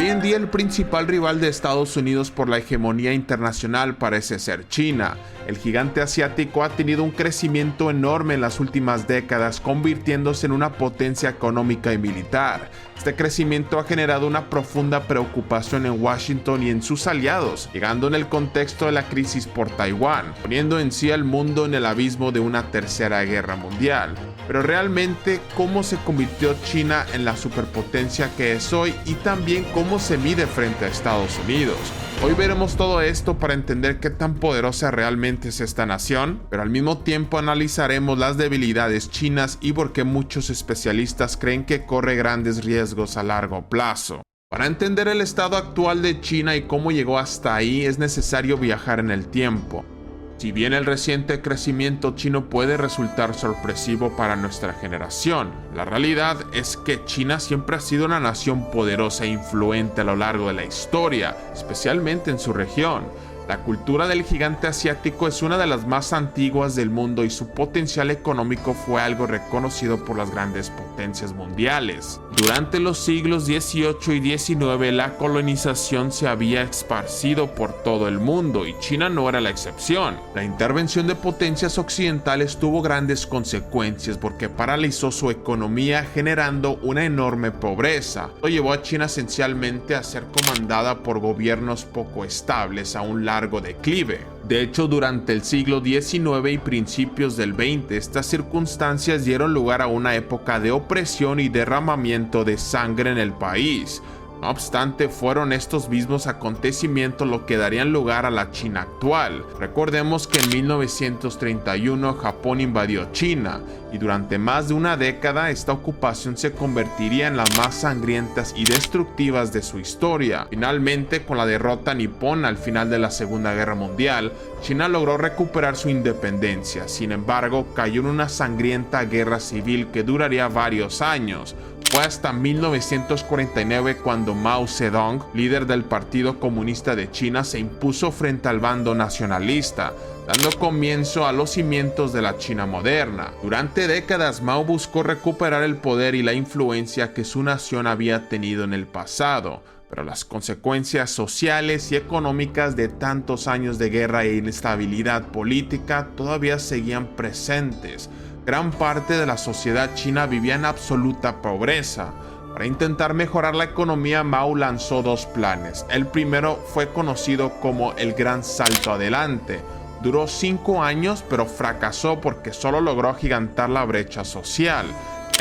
Hoy en día el principal rival de Estados Unidos por la hegemonía internacional parece ser China. El gigante asiático ha tenido un crecimiento enorme en las últimas décadas, convirtiéndose en una potencia económica y militar. Este crecimiento ha generado una profunda preocupación en Washington y en sus aliados, llegando en el contexto de la crisis por Taiwán, poniendo en sí al mundo en el abismo de una tercera guerra mundial. Pero realmente, ¿cómo se convirtió China en la superpotencia que es hoy y también cómo se mide frente a Estados Unidos? Hoy veremos todo esto para entender qué tan poderosa realmente es esta nación, pero al mismo tiempo analizaremos las debilidades chinas y por qué muchos especialistas creen que corre grandes riesgos a largo plazo. Para entender el estado actual de China y cómo llegó hasta ahí, es necesario viajar en el tiempo. Si bien el reciente crecimiento chino puede resultar sorpresivo para nuestra generación, la realidad es que China siempre ha sido una nación poderosa e influente a lo largo de la historia, especialmente en su región. La cultura del gigante asiático es una de las más antiguas del mundo y su potencial económico fue algo reconocido por las grandes potencias mundiales. Durante los siglos XVIII y XIX, la colonización se había esparcido por todo el mundo y China no era la excepción. La intervención de potencias occidentales tuvo grandes consecuencias porque paralizó su economía generando una enorme pobreza. Esto llevó a China esencialmente a ser comandada por gobiernos poco estables a un largo declive. De hecho, durante el siglo XIX y principios del XX, estas circunstancias dieron lugar a una época de opresión y derramamiento de sangre en el país. No obstante, fueron estos mismos acontecimientos lo que darían lugar a la China actual. Recordemos que en 1931 Japón invadió China y durante más de una década esta ocupación se convertiría en las más sangrientas y destructivas de su historia. Finalmente, con la derrota nipona al final de la Segunda Guerra Mundial, China logró recuperar su independencia. Sin embargo, cayó en una sangrienta guerra civil que duraría varios años. Fue hasta 1949 cuando Mao Zedong, líder del Partido Comunista de China, se impuso frente al bando nacionalista, dando comienzo a los cimientos de la China moderna. Durante décadas, Mao buscó recuperar el poder y la influencia que su nación había tenido en el pasado, pero las consecuencias sociales y económicas de tantos años de guerra e inestabilidad política todavía seguían presentes. Gran parte de la sociedad china vivía en absoluta pobreza. Para intentar mejorar la economía, Mao lanzó dos planes. El primero fue conocido como el Gran Salto Adelante. Duró 5 años, pero fracasó porque solo logró agigantar la brecha social.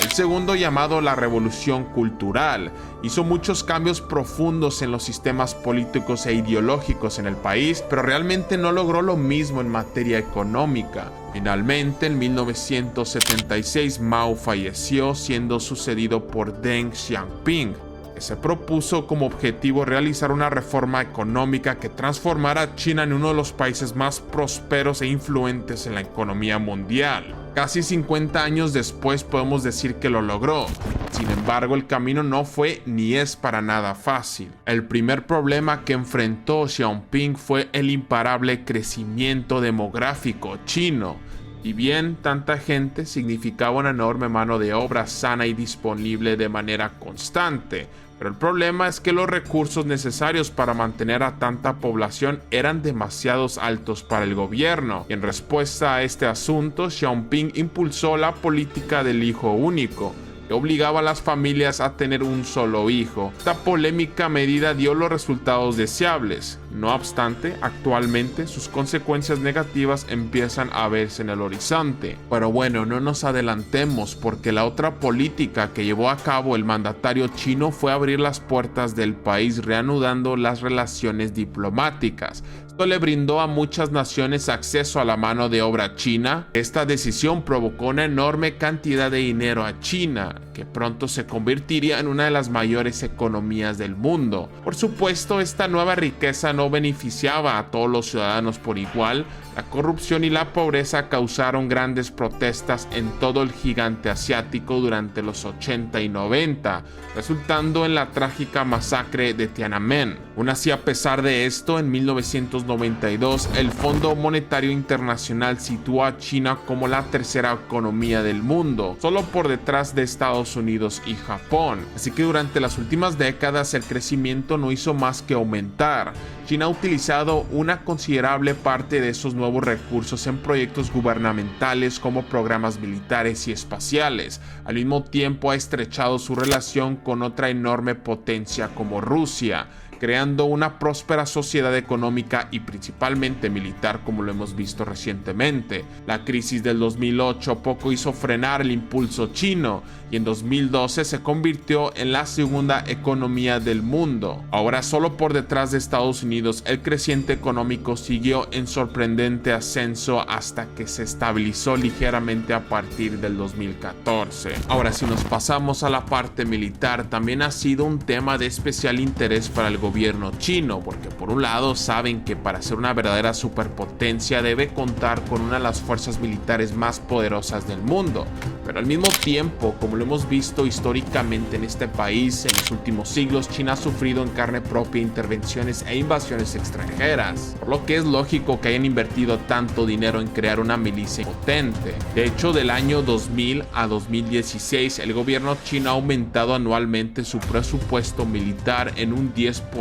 El segundo, llamado la Revolución Cultural, hizo muchos cambios profundos en los sistemas políticos e ideológicos en el país, pero realmente no logró lo mismo en materia económica. Finalmente, en 1976, Mao falleció, siendo sucedido por Deng Xiaoping, que se propuso como objetivo realizar una reforma económica que transformara a China en uno de los países más prósperos e influentes en la economía mundial. Casi 50 años después podemos decir que lo logró. Sin embargo, el camino no fue ni es para nada fácil. El primer problema que enfrentó Xiaoping fue el imparable crecimiento demográfico chino. Y bien, tanta gente significaba una enorme mano de obra sana y disponible de manera constante. Pero el problema es que los recursos necesarios para mantener a tanta población eran demasiados altos para el gobierno. Y en respuesta a este asunto, Xiaoping impulsó la política del hijo único, que obligaba a las familias a tener un solo hijo. Esta polémica medida dio los resultados deseables. No obstante, actualmente sus consecuencias negativas empiezan a verse en el horizonte. Pero bueno, no nos adelantemos, porque la otra política que llevó a cabo el mandatario chino fue abrir las puertas del país, reanudando las relaciones diplomáticas. Esto le brindó a muchas naciones acceso a la mano de obra china. Esta decisión provocó una enorme cantidad de dinero a China, que pronto se convertiría en una de las mayores economías del mundo. Por supuesto, esta nueva riqueza no beneficiaba a todos los ciudadanos por igual, La corrupción y la pobreza causaron grandes protestas en todo el gigante asiático durante los 80 y 90, resultando en la trágica masacre de Tiananmen. Aún así, a pesar de esto, en 1992, el Fondo Monetario Internacional situó a China como la tercera economía del mundo, solo por detrás de Estados Unidos y Japón. Así que durante las últimas décadas el crecimiento no hizo más que aumentar. China ha utilizado una considerable parte de esos nuevos recursos en proyectos gubernamentales como programas militares y espaciales. Al mismo tiempo ha estrechado su relación con otra enorme potencia como Rusia, creando una próspera sociedad económica y principalmente militar, como lo hemos visto recientemente. La crisis del 2008 poco hizo frenar el impulso chino y en 2012 se convirtió en la segunda economía del mundo. Ahora, solo por detrás de Estados Unidos, el creciente económico siguió en sorprendente ascenso hasta que se estabilizó ligeramente a partir del 2014. Ahora, si nos pasamos a la parte militar, también ha sido un tema de especial interés para el gobierno chino, porque por un lado saben que para ser una verdadera superpotencia debe contar con una de las fuerzas militares más poderosas del mundo, pero al mismo tiempo, como lo hemos visto históricamente en este país, en los últimos siglos China ha sufrido en carne propia intervenciones e invasiones extranjeras, por lo que es lógico que hayan invertido tanto dinero en crear una milicia potente. De hecho, del año 2000 a 2016 el gobierno chino ha aumentado anualmente su presupuesto militar en un 10%.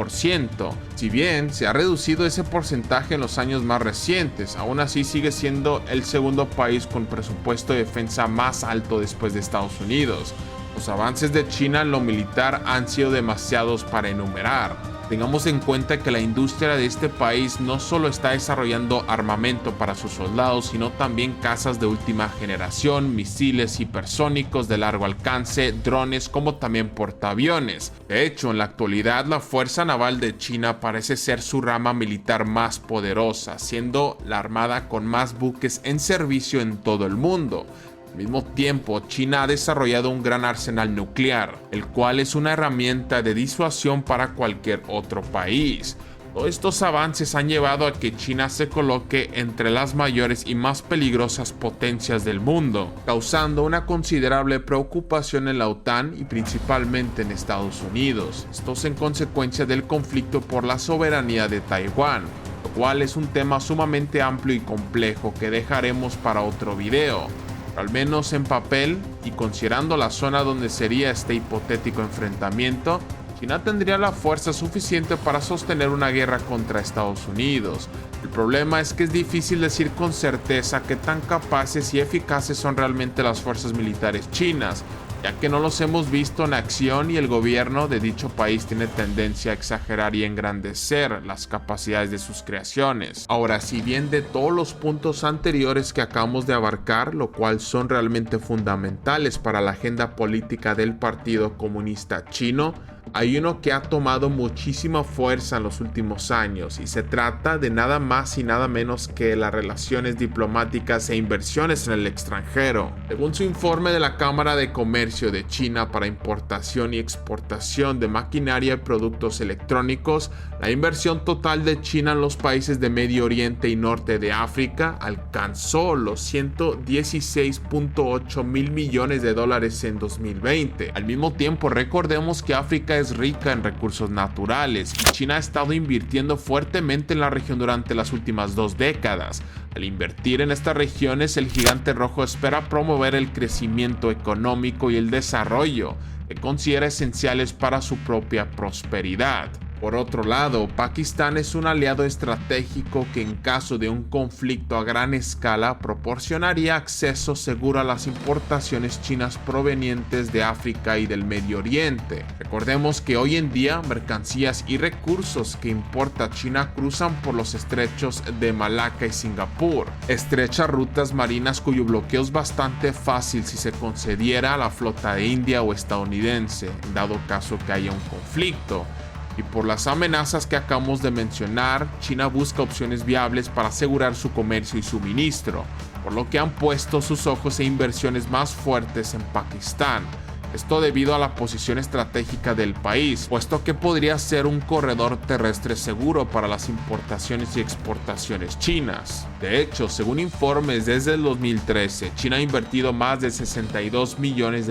Si bien se ha reducido ese porcentaje en los años más recientes, aún así sigue siendo el segundo país con presupuesto de defensa más alto después de Estados Unidos. Los avances de China en lo militar han sido demasiados para enumerar. Tengamos en cuenta que la industria de este país no solo está desarrollando armamento para sus soldados, sino también cazas de última generación, misiles hipersónicos de largo alcance, drones, como también portaaviones. De hecho, en la actualidad la Fuerza Naval de China parece ser su rama militar más poderosa, siendo la armada con más buques en servicio en todo el mundo. Al mismo tiempo, China ha desarrollado un gran arsenal nuclear, el cual es una herramienta de disuasión para cualquier otro país. Todos estos avances han llevado a que China se coloque entre las mayores y más peligrosas potencias del mundo, causando una considerable preocupación en la OTAN y principalmente en Estados Unidos. Esto es en consecuencia del conflicto por la soberanía de Taiwán, lo cual es un tema sumamente amplio y complejo que dejaremos para otro video. Al menos en papel y considerando la zona donde sería este hipotético enfrentamiento, China tendría la fuerza suficiente para sostener una guerra contra Estados Unidos. El problema es que es difícil decir con certeza qué tan capaces y eficaces son realmente las fuerzas militares chinas, ya que no los hemos visto en acción y el gobierno de dicho país tiene tendencia a exagerar y engrandecer las capacidades de sus creaciones. Ahora, si bien de todos los puntos anteriores que acabamos de abarcar, lo cual son realmente fundamentales para la agenda política del Partido Comunista Chino, hay uno que ha tomado muchísima fuerza en los últimos años y se trata de nada más y nada menos que las relaciones diplomáticas e inversiones en el extranjero. Según su informe de la Cámara de Comercio de China para importación y exportación de maquinaria y productos electrónicos, la inversión total de China en los países de Medio Oriente y Norte de África alcanzó los 116.8 mil millones de dólares en 2020. Al mismo tiempo, recordemos que África es rica en recursos naturales y China ha estado invirtiendo fuertemente en la región durante las últimas 2 décadas. Al invertir en estas regiones, el gigante rojo espera promover el crecimiento económico y el desarrollo que considera esenciales para su propia prosperidad. Por otro lado, Pakistán es un aliado estratégico que en caso de un conflicto a gran escala proporcionaría acceso seguro a las importaciones chinas provenientes de África y del Medio Oriente. Recordemos que hoy en día mercancías y recursos que importa China cruzan por los estrechos de Malaca y Singapur, estrechas rutas marinas cuyo bloqueo es bastante fácil si se concediera a la flota de India o estadounidense, en dado caso que haya un conflicto. Y por las amenazas que acabamos de mencionar, China busca opciones viables para asegurar su comercio y suministro, por lo que han puesto sus ojos e inversiones más fuertes en Pakistán. Esto debido a la posición estratégica del país, puesto que podría ser un corredor terrestre seguro para las importaciones y exportaciones chinas. De hecho, según informes desde el 2013, China ha invertido más de $62 millones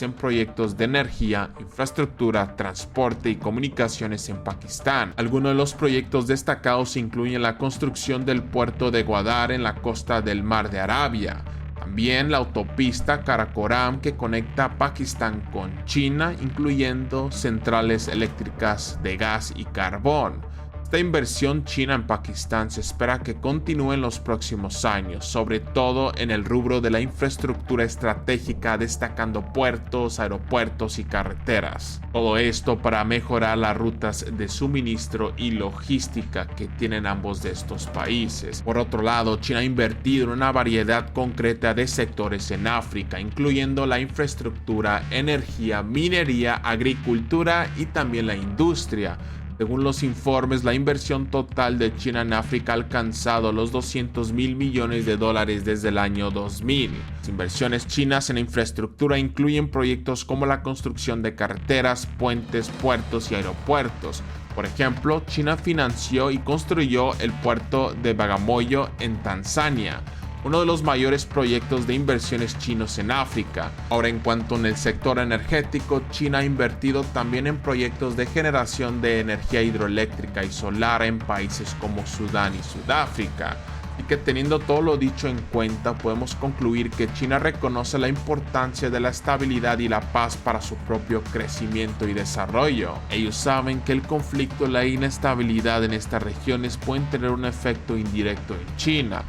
en proyectos de energía, infraestructura, transporte y comunicaciones en Pakistán. Algunos de los proyectos destacados incluyen la construcción del puerto de Gwadar en la costa del Mar de Arabia. También la autopista Karakoram que conecta Pakistán con China, incluyendo centrales eléctricas de gas y carbón. Esta inversión china en Pakistán se espera que continúe en los próximos años, sobre todo en el rubro de la infraestructura estratégica, destacando puertos, aeropuertos y carreteras. Todo esto para mejorar las rutas de suministro y logística que tienen ambos de estos países. Por otro lado, China ha invertido en una variedad concreta de sectores en África, incluyendo la infraestructura, energía, minería, agricultura y también la industria. Según los informes, la inversión total de China en África ha alcanzado los $200 mil millones desde el año 2000. Las inversiones chinas en infraestructura incluyen proyectos como la construcción de carreteras, puentes, puertos y aeropuertos. Por ejemplo, China financió y construyó el puerto de Bagamoyo en Tanzania, uno de los mayores proyectos de inversiones chinos en África. Ahora, en cuanto en el sector energético, China ha invertido también en proyectos de generación de energía hidroeléctrica y solar en países como Sudán y Sudáfrica. Y que teniendo todo lo dicho en cuenta, podemos concluir que China reconoce la importancia de la estabilidad y la paz para su propio crecimiento y desarrollo. Ellos saben que el conflicto y la inestabilidad en estas regiones pueden tener un efecto indirecto en China.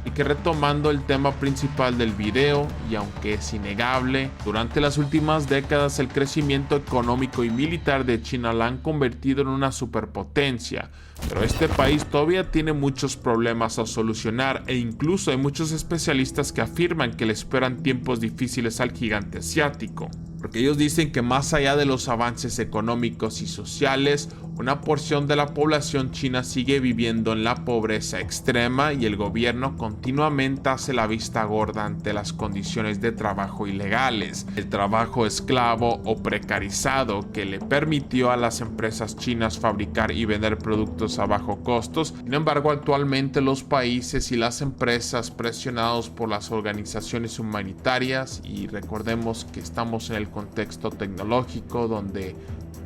Y que retomando el tema principal del video, y aunque es innegable, durante las últimas décadas el crecimiento económico y militar de China la han convertido en una superpotencia, pero este país todavía tiene muchos problemas a solucionar e incluso hay muchos especialistas que afirman que le esperan tiempos difíciles al gigante asiático. Porque ellos dicen que más allá de los avances económicos y sociales, una porción de la población china sigue viviendo en la pobreza extrema y el gobierno continuamente hace la vista gorda ante las condiciones de trabajo ilegales, el trabajo esclavo o precarizado que le permitió a las empresas chinas fabricar y vender productos a bajo costos. Sin embargo, actualmente los países y las empresas presionados por las organizaciones humanitarias, y recordemos que estamos en el contexto tecnológico donde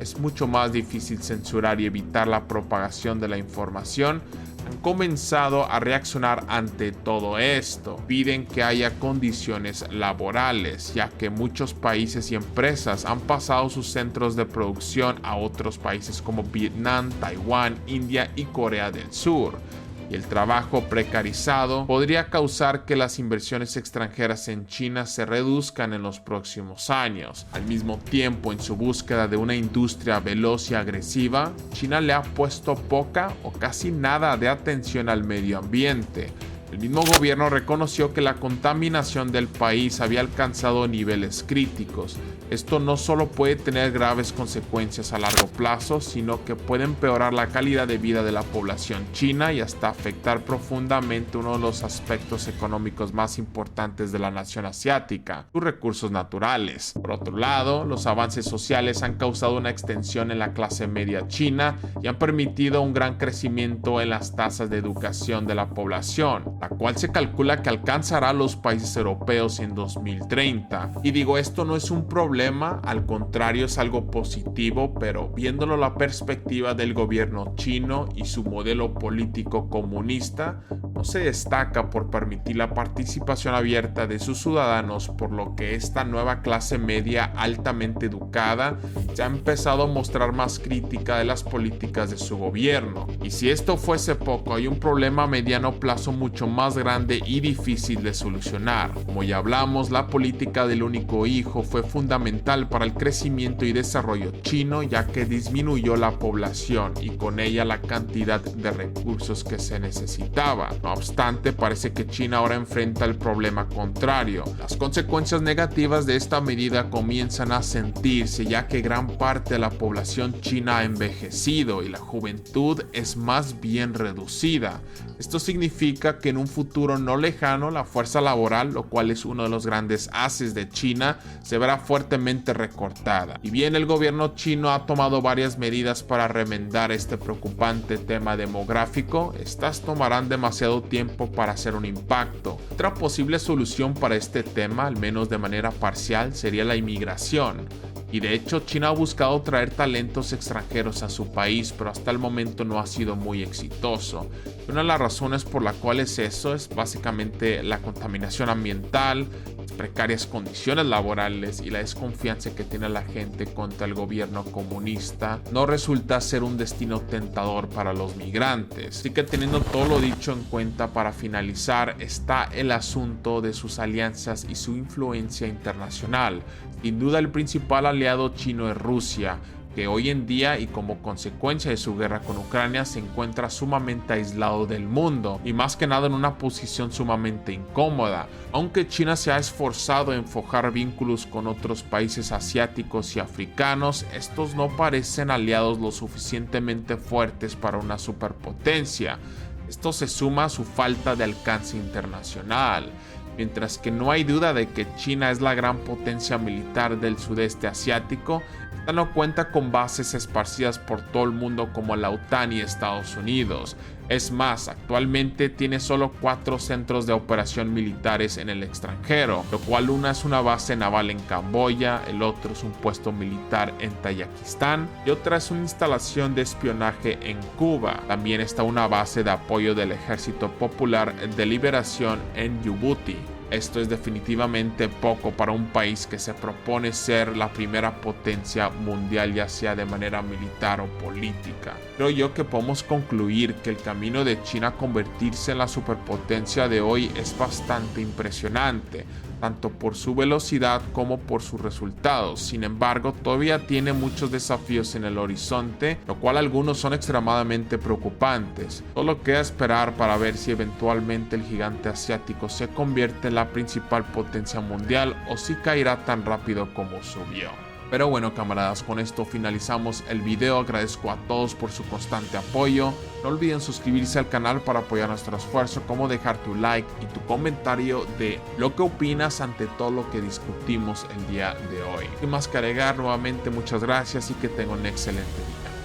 es mucho más difícil censurar y evitar la propagación de la información, han comenzado a reaccionar ante todo esto. Piden que haya condiciones laborales, ya que muchos países y empresas han pasado sus centros de producción a otros países como Vietnam, Taiwán, India y Corea del Sur. Y el trabajo precarizado podría causar que las inversiones extranjeras en China se reduzcan en los próximos años. Al mismo tiempo, en su búsqueda de una industria veloz y agresiva, China le ha puesto poca o casi nada de atención al medio ambiente. El mismo gobierno reconoció que la contaminación del país había alcanzado niveles críticos. Esto no solo puede tener graves consecuencias a largo plazo, sino que puede empeorar la calidad de vida de la población china y hasta afectar profundamente uno de los aspectos económicos más importantes de la nación asiática, sus recursos naturales. Por otro lado, los avances sociales han causado una extensión en la clase media china y han permitido un gran crecimiento en las tasas de educación de la población, la cual se calcula que alcanzará a los países europeos en 2030. Y digo, esto no es un problema, al contrario es algo positivo, pero viéndolo la perspectiva del gobierno chino y su modelo político comunista, no se destaca por permitir la participación abierta de sus ciudadanos, por lo que esta nueva clase media altamente educada ya ha empezado a mostrar más crítica de las políticas de su gobierno. Y si esto fuese poco, hay un problema a mediano plazo mucho más grande y difícil de solucionar. Como ya hablamos, la política del único hijo fue fundamental para el crecimiento y desarrollo chino, ya que disminuyó la población y con ella la cantidad de recursos que se necesitaba. No obstante, parece que China ahora enfrenta el problema contrario. Las consecuencias negativas de esta medida comienzan a sentirse, ya que gran parte de la población china ha envejecido y la juventud es más bien reducida. Esto significa que en un futuro no lejano la fuerza laboral, lo cual es uno de los grandes haces de China, se verá fuertemente fuertemente recortada. Y bien, el gobierno chino ha tomado varias medidas para remendar este preocupante tema demográfico, estas tomarán demasiado tiempo para hacer un impacto. Otra posible solución para este tema, al menos de manera parcial, sería la inmigración. Y de hecho, China ha buscado traer talentos extranjeros a su país, pero hasta el momento no ha sido muy exitoso. Una de las razones por la cual es eso es básicamente la contaminación ambiental, las precarias condiciones laborales y la desconfianza que tiene la gente contra el gobierno comunista. No resulta ser un destino tentador para los migrantes. Así que teniendo todo lo dicho en cuenta, para finalizar está el asunto de sus alianzas y su influencia internacional. Sin duda el principal aliado chino es Rusia, que hoy en día y como consecuencia de su guerra con Ucrania se encuentra sumamente aislado del mundo y más que nada en una posición sumamente incómoda. Aunque China se ha esforzado en forjar vínculos con otros países asiáticos y africanos, estos no parecen aliados lo suficientemente fuertes para una superpotencia. Esto se suma a su falta de alcance internacional. Mientras que no hay duda de que China es la gran potencia militar del sudeste asiático, esta no cuenta con bases esparcidas por todo el mundo como la OTAN y Estados Unidos. Es más, actualmente tiene solo 4 centros de operación militares en el extranjero, lo cual una es una base naval en Camboya, el otro es un puesto militar en Tayikistán y otra es una instalación de espionaje en Cuba. También está una base de apoyo del Ejército Popular de Liberación en Djibouti. Esto es definitivamente poco para un país que se propone ser la primera potencia mundial, ya sea de manera militar o política. Creo yo que podemos concluir que el camino de China a convertirse en la superpotencia de hoy es bastante impresionante, tanto por su velocidad como por sus resultados. Sin embargo, todavía tiene muchos desafíos en el horizonte, lo cual algunos son extremadamente preocupantes. Solo queda esperar para ver si eventualmente el gigante asiático se convierte en la principal potencia mundial o si caerá tan rápido como subió. Pero bueno, camaradas, con esto finalizamos el video. Agradezco a todos por su constante apoyo. No olviden suscribirse al canal para apoyar nuestro esfuerzo, como dejar tu like y tu comentario de lo que opinas ante todo lo que discutimos el día de hoy. Sin más que agregar, nuevamente muchas gracias y que tengan un excelente día.